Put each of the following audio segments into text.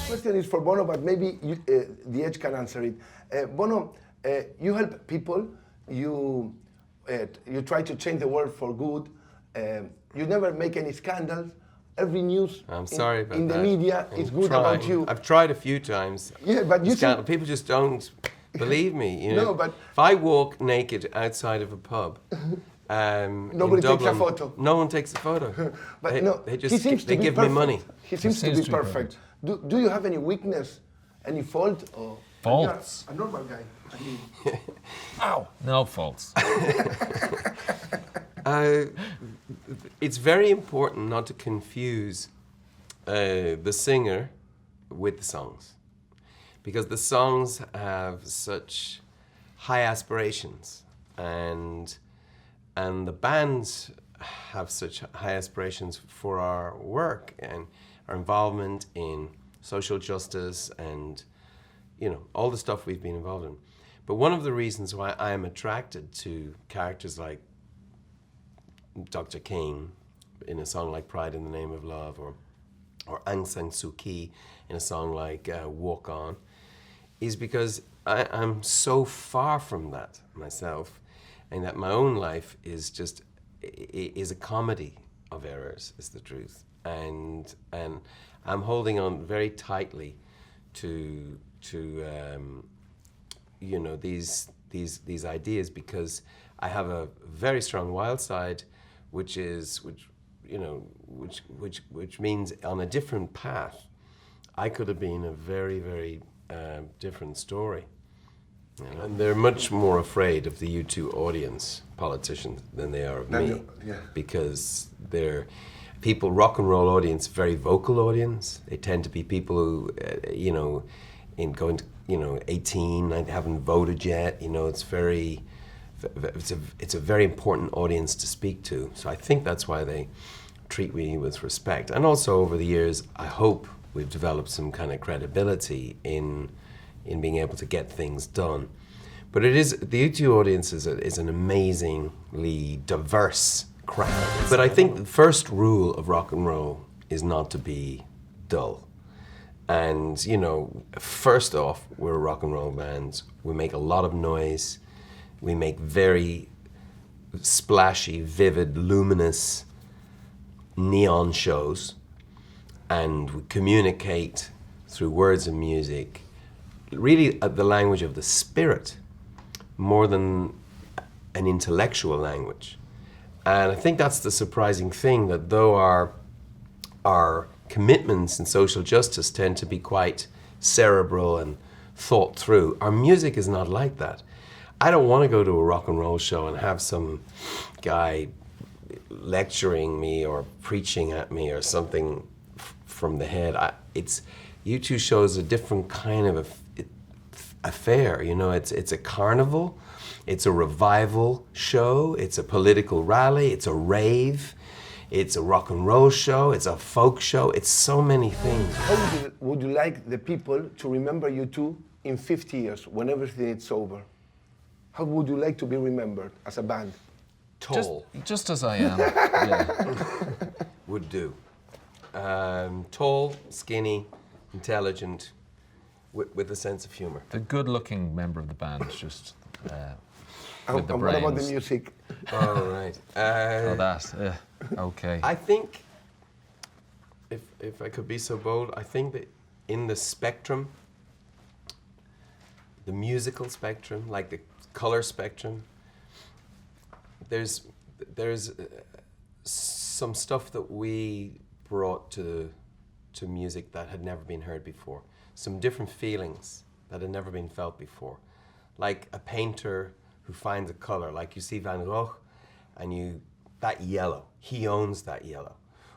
Question is for Bono, but maybe you, the Edge can answer it. Bono, you help people. You try to change the world for good. You never make any scandals. Every news in the media is good about you. I've tried a few times. Yeah, but you see, people just don't believe me. You know? No, but if I walk naked outside of a pub, nobody in Dublin, takes a photo. No one takes a photo. But they give me money. He seems to be perfect. Do you have any weakness, any fault? Or faults? A normal guy. I mean. Ow! No faults. It's very important not to confuse the singer with the songs, because the songs have such high aspirations, and the bands have such high aspirations for our work and our involvement in social justice and, you know, all the stuff we've been involved in. But one of the reasons why I am attracted to characters like Dr. King in a song like Pride in the Name of Love, or Aung San Suu Kyi in a song like Walk On, is because I'm so far from that myself, and that my own life is just a comedy of errors, is the truth. And I'm holding on very tightly to you know, these ideas, because I have a very strong wild side, which means on a different path, I could have been a very, very different story. You know? And they're much more afraid of the U2 audience, politicians, than they are of me. Yeah. Because they're people, rock and roll audience, very vocal audience. They tend to be people who, you know, in going to, you know, 18, they haven't voted yet. You know, it's a very important audience to speak to. So I think that's why they treat me with respect. And also over the years, I hope we've developed some kind of credibility in being able to get things done. But the U2 audience is an amazingly diverse crowd. But I think the first rule of rock and roll is not to be dull. And, you know, first off, we're a rock and roll band. We make a lot of noise. We make very splashy, vivid, luminous neon shows. And we communicate through words and music, really the language of the spirit, more than an intellectual language. And I think that's the surprising thing, that though our commitments in social justice tend to be quite cerebral and thought through, our music is not like that. I don't want to go to a rock and roll show and have some guy lecturing me or preaching at me or something from the head. U2 shows a different kind of affair. You know, it's a carnival, it's a revival show, it's a political rally, it's a rave, it's a rock and roll show, it's a folk show, it's so many things. How would you like the people to remember U2 in 50 years, when everything is over? How would you like to be remembered as a band? Tall. Just as I am. Yeah. Would do. Tall, skinny, intelligent, with a sense of humor. The good-looking member of the band, just with the And brains. what about the music? All right. Okay. I think, if I could be so bold, I think that in the spectrum, the musical spectrum, like the color spectrum, there's some stuff that we brought to music that had never been heard before. Some different feelings that had never been felt before. Like a painter who finds a color, like you see Van Gogh, and that yellow, he owns that yellow.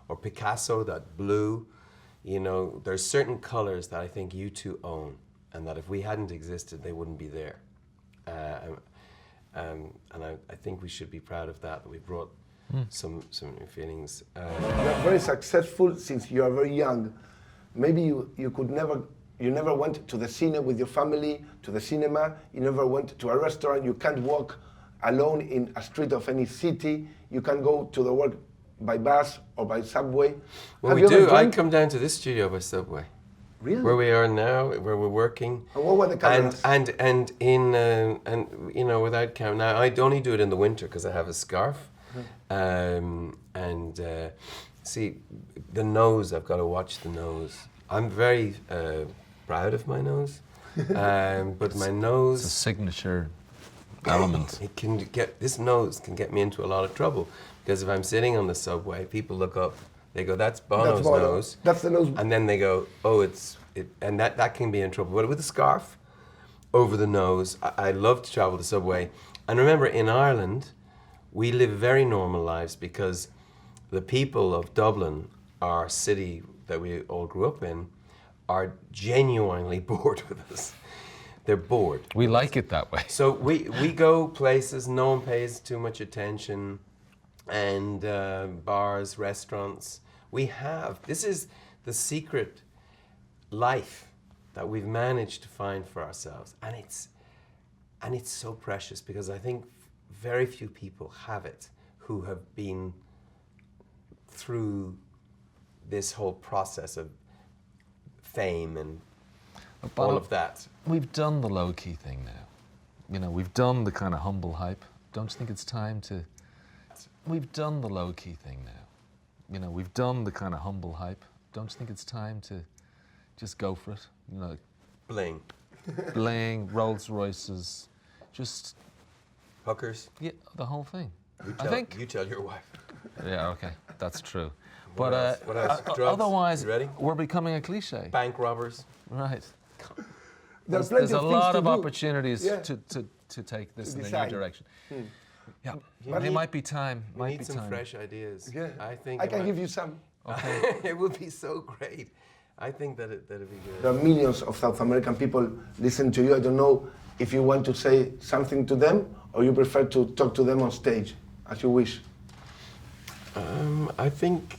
Or Picasso, that blue, you know, there's certain colors that I think U2 own, and that if we hadn't existed, they wouldn't be there. And I think we should be proud of that we brought some new feelings. You are very successful since you are very young. Maybe you never went to the cine with your family, to the cinema, you never went to a restaurant, you can't walk alone in a street of any city, you can go to the work by bus or by subway. Well, we do. I come down to this studio by subway. Really? where we are now, where we're working. And what were the cameras? And you know, without camera. Now I only do it in the winter because I have a scarf. See, the nose. I've got to watch the nose. I'm very proud of my nose, but my nose. It's a signature element. It can get this nose can get me into a lot of trouble because if I'm sitting on the subway, people look up. They go, "That's Bono's Bono. nose." That's the nose. And then they go, "Oh, and that can be in trouble." But with a scarf over the nose, I love to travel the subway. And remember, in Ireland, we live very normal lives because the people of Dublin, our city that we all grew up in, are genuinely bored with us. They're bored. We like it that way. So we go places, no one pays too much attention, and bars, restaurants. This is the secret life that we've managed to find for ourselves. And it's so precious because I think very few people have it who have been through this whole process of fame and all of that. We've done the low-key thing now. You know, we've done the kind of humble hype. Don't you think it's time to... We've done the low-key thing now. You know, we've done the kind of humble hype. Don't you think it's time to just go for it? You know, Bling. bling, Rolls Royces, just... Hookers. Yeah, the whole thing. You tell your wife. Yeah, okay, that's true. What else? What else? Drugs? Otherwise, You ready? we're becoming a cliche. Bank robbers. Right. There's There's plenty a of things lot to of do. opportunities Yeah. to take this To in a decide. new direction. Yeah, But it might be time. We Might need be some time. fresh ideas. Yeah. I think I can give you some. Okay. it would be so great. I think that'd be good. There are millions of South American people listen to you. I don't know if you want to say something to them or you prefer to talk to them on stage, as you wish. I think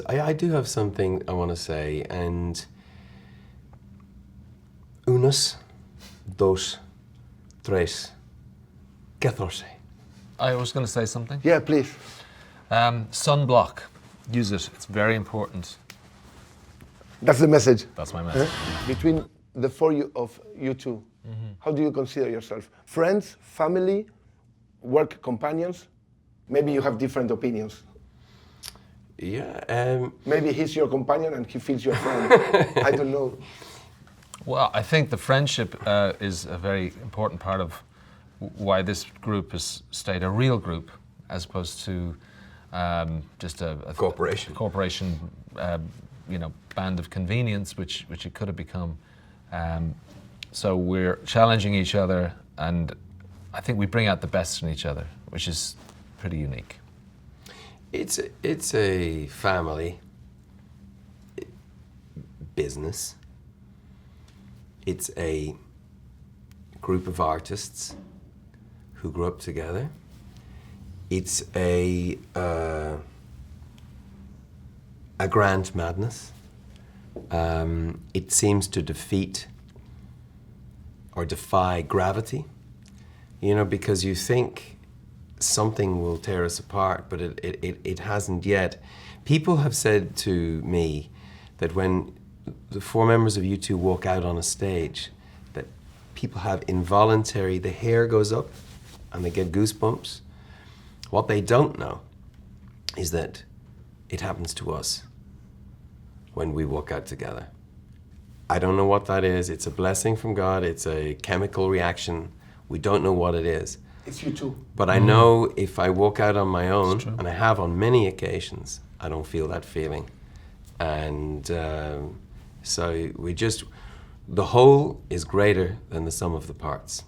I do have something I want to say, and unos, dos, tres, catorce. I was going to say something. Yeah, please. Sunblock. Use it. It's very important. That's the message. That's my message. Between the four of you two, how do you consider yourself? Friends, family, work companions? Maybe you have different opinions. Yeah. Maybe he's your companion and he feels your friend. I don't know. Well, I think the friendship is a very important part of why this group has stayed a real group, as opposed to just a corporation, band of convenience, which it could have become. So we're challenging each other, and I think we bring out the best in each other, which is pretty unique. It's a family business. It's a group of artists who grew up together. It's a grand madness. It seems to defeat or defy gravity, because you think something will tear us apart, but it hasn't yet. People have said to me that when the four members of U2 walk out on a stage, that people have the hair goes up and they get goosebumps. What they don't know is that it happens to us when we walk out together. I don't know what that is. It's a blessing from God. It's a chemical reaction. We don't know what it is. It's you too. But I know if I walk out on my own, and I have on many occasions, I don't feel that feeling. And so the whole is greater than the sum of the parts.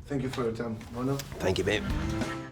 Thank you for your time, Bono. Thank you, babe.